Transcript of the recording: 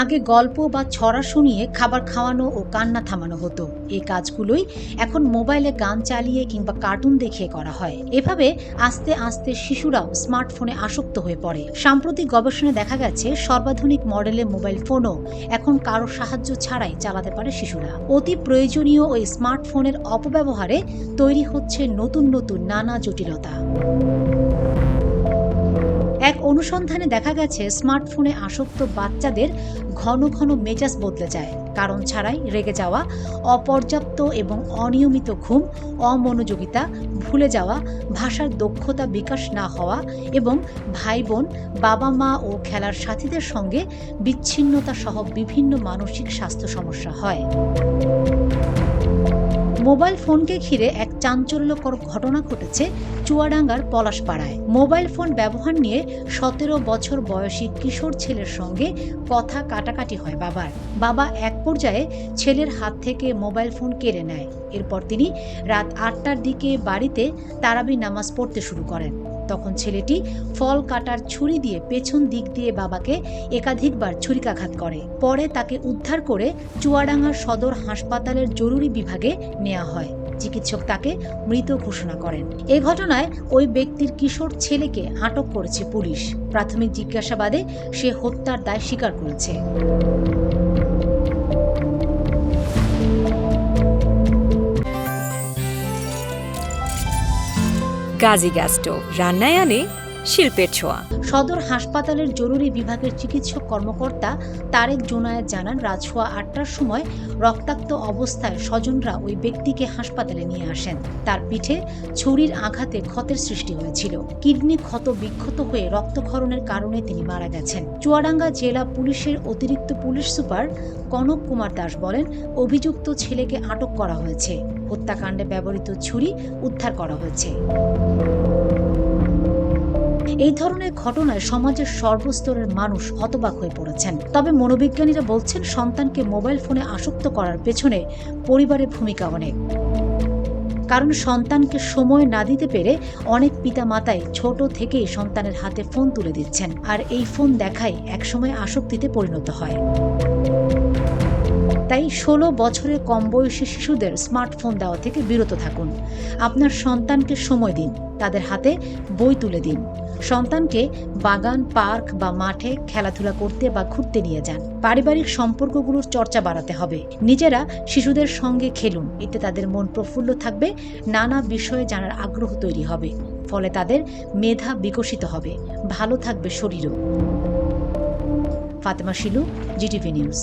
আগে গল্প বা ছড়া শুনিয়ে খাবার খাওয়ানো ও কান্না থামানো হতো। এই কাজগুলোই এখন মোবাইলে গান চালিয়ে কিংবা কার্টুন দেখিয়ে করা হয়। এভাবে আস্তে আস্তে শিশুরাও স্মার্টফোনে আসক্ত হয়ে পড়ে। সাম্প্রতিক গবেষণায় দেখা গেছে সর্বাধুনিক মডেলের মোবাইল ফোনও এখন কারো সাহায্য ছাড়াই চালাতে পারে শিশুরা। অতি প্রয়োজনীয় ওই স্মার্টফোনের অপব্যবহারে তৈরি হচ্ছে নতুন নতুন নানা জটিলতা। এক অনুসন্ধানে দেখা গেছে স্মার্টফোনে আসক্ত বাচ্চাদের ঘন ঘন মেজাজ বদলে যায়, কারণ ছাড়াই রেগে যাওয়া, অপর্যাপ্ত এবং অনিয়মিত ঘুম, অমনোযোগিতা, ভুলে যাওয়া, ভাষার দক্ষতা বিকাশ না হওয়া এবং ভাই বোন, বাবা মা ও খেলার সাথীদের সঙ্গে বিচ্ছিন্নতা সহ বিভিন্ন মানসিক স্বাস্থ্য সমস্যা হয়। মোবাইল ফোনকে ঘিরে এক চাঞ্চল্যকর ঘটনা ঘটেছে চুয়াডাঙ্গার পলাশপাড়ায়। মোবাইল ফোন ব্যবহার নিয়ে 17 বছর বয়সী কিশোর ছেলের সঙ্গে কথা কাটাকাটি হয় বাবার। বাবা এক পর্যায়ে ছেলের হাত থেকে মোবাইল ফোন কেড়ে নেয়। এরপর তিনি রাত 8টার দিকে বাড়িতে তারাবি নামাজ পড়তে শুরু করেন। তখন ছেলেটি ফল কাটার ছুরি দিয়ে পেছন দিক দিয়ে বাবাকে একাধিকবার ছুরিকাঘাত করে। পরে তাকে উদ্ধার করে চুয়াডাঙ্গা সদর হাসপাতালের জরুরি বিভাগে নেওয়া হয়। চিকিৎসক তাকে মৃত ঘোষণা করেন। এ ঘটনায় ওই ব্যক্তির কিশোর ছেলেকে আটক করেছে পুলিশ। প্রাথমিক জিজ্ঞাসাবাদে সে হত্যার দায় স্বীকার করেছে। গাজী গ্যাস স্টোভ রান্নায় আনে শিল্পের ছোঁয়া। সদর হাসপাতালের জরুরি বিভাগের চিকিৎসক কর্মকর্তা তারেক জোনায়েদ জানান, রাত সোয়া 8টার সময় রক্তাক্ত অবস্থায় স্বজনরা ওই ব্যক্তিকে হাসপাতালে নিয়ে আসেন। তার পিঠে ছুরির আঘাতে ক্ষতের সৃষ্টি হয়েছিল। কিডনি ক্ষত বিক্ষত হয়ে রক্তক্ষরণের কারণে তিনি মারা গেছেন। চুয়াডাঙ্গা জেলা পুলিশের অতিরিক্ত পুলিশ সুপার কনক কুমার দাস বলেন, অভিযুক্ত ছেলেকে আটক করা হয়েছে। হত্যাকাণ্ডে ব্যবহৃত ছুরি উদ্ধার করা হয়েছে। এই ধরনের ঘটনায় সমাজের সর্বস্তরের মানুষ হতবাক হয়ে পড়েছেন। তবে মনোবিজ্ঞানীরা বলছেন, সন্তানকে মোবাইল ফোনে আসক্ত করার পেছনে পরিবারের ভূমিকা অনেক। কারণ সন্তানকে সময় না দিতে পেরে অনেক পিতামাতাই ছোট থেকেই সন্তানের হাতে ফোন তুলে দিচ্ছেন, আর এই ফোন দেখাই একসময় আসক্তিতে পরিণত হয়। তাই 16 বছরের কম বয়সী শিশুদের স্মার্টফোন দেওয়া থেকে বিরত থাকুন। আপনার সন্তানকে সময় দিন, তাদের হাতে বই তুলে দিন। সন্তানকে বাগান, পার্ক বা মাঠে খেলাধুলা করতে বা ঘুরতে নিয়ে যান। পারিবারিক সম্পর্কগুলোর চর্চা বাড়াতে হবে। নিজেরা শিশুদের সঙ্গে খেলুন, এতে তাদের মন প্রফুল্ল থাকবে, নানা বিষয়ে জানার আগ্রহ তৈরি হবে। ফলে তাদের মেধা বিকশিত হবে, ভালো থাকবে শরীরও। Fatema Shilu, GTV news.